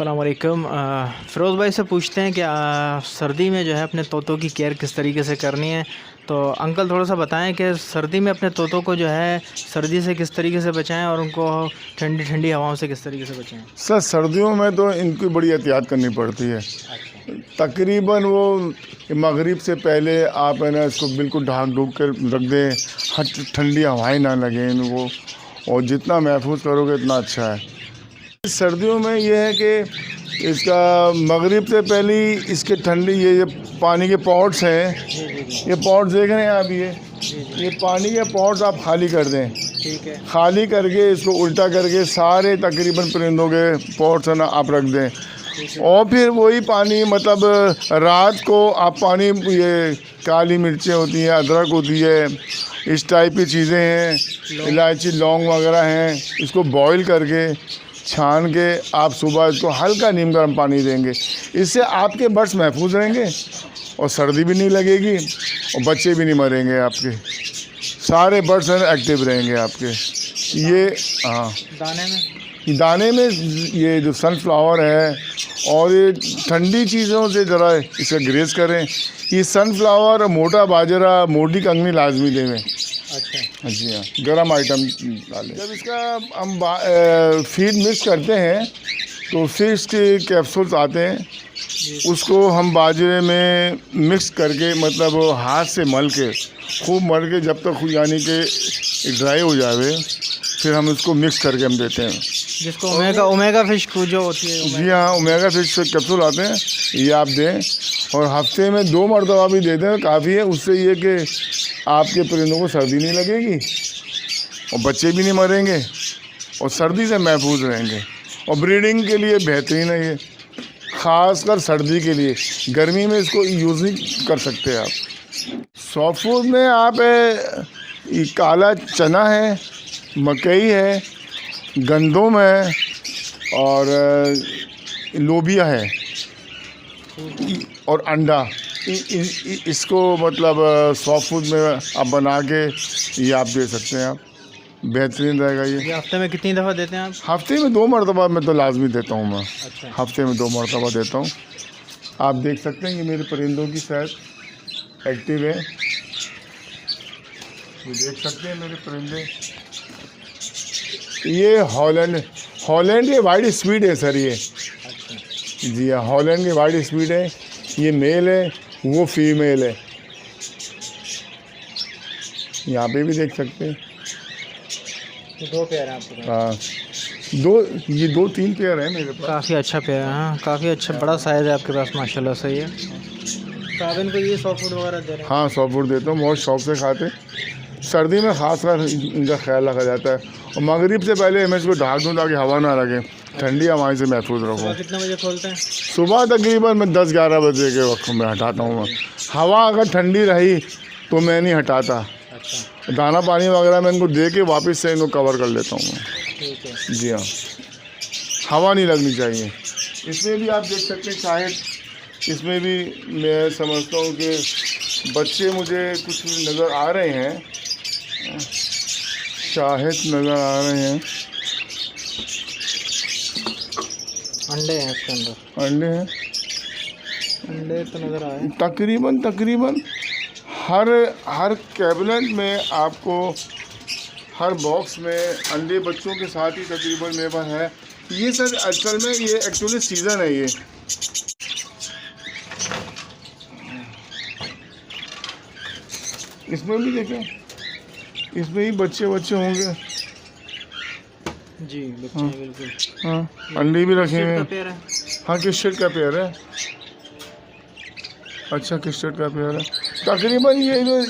अस्सलाम वालेकुम। फ़िरोज़ भाई से पूछते हैं कि सर्दी में जो है अपने तोतों की केयर किस तरीके से करनी है। तो अंकल थोड़ा सा बताएं कि सर्दी में अपने तोतों को जो है सर्दी से किस तरीके से बचाएं और उनको ठंडी ठंडी हवाओं से किस तरीके से बचाएं। सर सर्दियों में तो इनकी बड़ी एहतियात करनी पड़ती है। तकरीबन वो मगरिब से पहले आप है ना इसको बिल्कुल ढाक ढूक कर रख दें, ठंडी हवाएं ना लगें इनको, और जितना महफूज करोगे इतना अच्छा है। सर्दियों में ये है कि इसका मगरिब से पहले इसके ठंडी ये पानी के पॉट्स हैं, ये पॉट्स देख रहे हैं आप, ये पानी के पॉट्स आप खाली कर दें। ठीक है। खाली करके इसको उल्टा करके सारे तकरीबन परिंदों के पॉट्स है ना आप रख दें, और फिर वही पानी मतलब रात को आप पानी, ये काली मिर्चें होती हैं, अदरक होती है, इस टाइप की चीज़ें हैं, इलायची लौंग वगैरह हैं, इसको बॉईल करके छान के आप सुबह इसको हल्का नीम गर्म पानी देंगे। इससे आपके बर्ड्स महफूज रहेंगे और सर्दी भी नहीं लगेगी और बच्चे भी नहीं मरेंगे, आपके सारे बर्ड्स एक्टिव रहेंगे आपके। ये दाने में ये जो सनफ्लावर है और ये ठंडी चीज़ों से ज़रा इसका ग्रेस करें। ये सनफ्लावर, मोटा बाजरा, मोटी कंगनी लाजमी देवें। अच्छा जी हाँ, गर्म आइटम डालें। जब इसका हम फीड मिक्स करते हैं तो फिश के कैप्सूल्स आते हैं, उसको हम बाजरे में मिक्स करके मतलब हाथ से मल के खूब मल के जब तक यानी कि ड्राई हो जाए, फिर हम इसको मिक्स करके हम देते हैं, जिसको ओमेगा फिश जो होती है। जी हाँ, ओमेगा फिश के कैप्सूल आते हैं, ये आप दें और हफ्ते में 2 मरतबा भी दे दें, काफ़ी है। उससे ये कि आपके परिंदों को सर्दी नहीं लगेगी और बच्चे भी नहीं मरेंगे और सर्दी से महफूज रहेंगे, और ब्रीडिंग के लिए बेहतरीन है ये, ख़ासकर सर्दी के लिए। गर्मी में इसको यूज़ नहीं कर सकते आप। सॉफ्ट फूड में आप काला चना है, मकई है, गंदम है और लोबिया है और अंडा। इसको मतलब सॉफ्ट फूड में आप बना के ये आप दे सकते हैं, आप बेहतरीन रहेगा ये। हफ्ते में कितनी दफ़ा देते हैं आप? हफ्ते में 2 मरतबा मैं तो लाजमी देता हूँ मैं। अच्छा। हफ्ते में 2 मरतबा देता हूँ। आप देख सकते हैं कि मेरे परिंदों की सेहत एक्टिव है, ये देख सकते हैं मेरे परिंदे। ये हॉलैंड ये वाइट स्पीड है सर, ये। अच्छा। जी हाँ, हॉलैंड की वाइट स्पीड है, ये मेल है, वो फीमेल है। यहाँ पे भी देख सकते हैं, 2 पेयर हैं आपके पास? हाँ, ये 2-3 पेयर है मेरे पास। काफ़ी अच्छा पेयर है। हाँ, काफ़ी अच्छा बड़ा साइज़ है आपके पास, माशाल्लाह सही है। तो आप इनको ये सॉफ्ट फूड वगैरह दे रहे हैं? हाँ, सॉफ्ट फूड देता हूँ, बहुत शौक से खाते। सर्दी में ख़ासकर इनका ख्याल रखा जाता है, और मगरिब से पहले हमें इसको ढाक दूँ ताकि हवा ना लगे, ठंडी हवाएं से महफूज रखो। कितने बजे खोलते हैं? सुबह तकरीबन मैं 10-11 बजे के वक्त में हटाता हूँ मैं। हवा अगर ठंडी रही तो मैं नहीं हटाता। अच्छा। दाना पानी वगैरह मैं इनको दे के वापस से इनको कवर कर लेता हूँ मैं। ठीक है। जी हाँ, हवा नहीं लगनी चाहिए। इसमें भी आप देख सकते हैं शायद, इसमें भी मैं समझता हूँ कि बच्चे मुझे कुछ नज़र आ रहे हैं, शायद नज़र आ रहे हैं। अंडे हैं इसके अंदर? अंडे हैं, अंडे तो नज़र आए। तकरीबन हर कैबिनेट में आपको, हर बॉक्स में अंडे बच्चों के साथ ही तकरीबन मेरे पास है। ये सर असल में ये एक्चुअली सीज़न है ये। इसमें भी देखें, इसमें ही बच्चे होंगे। जी बच्चे हैं बिल्कुल। हाँ, अंडे भी रखे हैं। पेयर है? हाँ, किस्टेड का पेयर है। अच्छा, किस्टेड का पेयर है। तकरीबन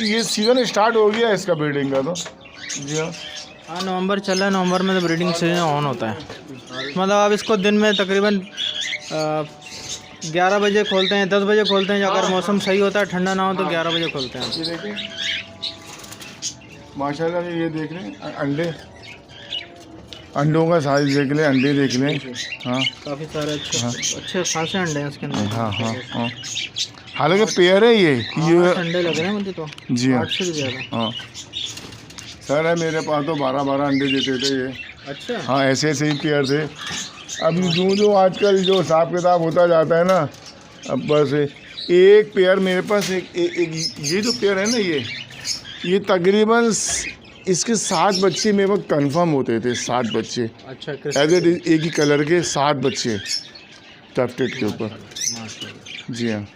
ये सीज़न स्टार्ट हो गया इसका ब्रीडिंग का तो। जी हाँ। हाँ, नवंबर चल रहा है, नवंबर में तो ब्रीडिंग सीजन ऑन होता है। मतलब आप इसको दिन में तकरीबन 11 बजे खोलते हैं, 10 बजे खोलते हैं, अगर मौसम सही होता है, ठंडा ना हो तो 11 बजे खोलते हैं। ये देखें माशाल्लाह, ये देख लें अंडों का साइज देख लें, अंडे देख लें। हाँ, काफ़ी सारे अच्छे खासे अंडे हैं इसके अंदर। हाँ। हालांकि पेयर है ये अंडे लग रहे हैं मुझे तो। जी हाँ। 8 से भी ज़्यादा। हाँ सर, है मेरे पास तो 12-12 अंडे देते थे ये। अच्छा। हाँ, ऐसे ही पेयर थे। अब जो आजकल जो हिसाब किताब होता जाता है ना, अब बस एक पेयर मेरे पास एक ये जो पेयर है ना, ये तकरीबन इसके 7 बच्चे मेरे पास कंफर्म होते थे, 7 बच्चे। अच्छा, एज एक ही कलर के 7 बच्चे टफ्टेड के ऊपर। जी हाँ।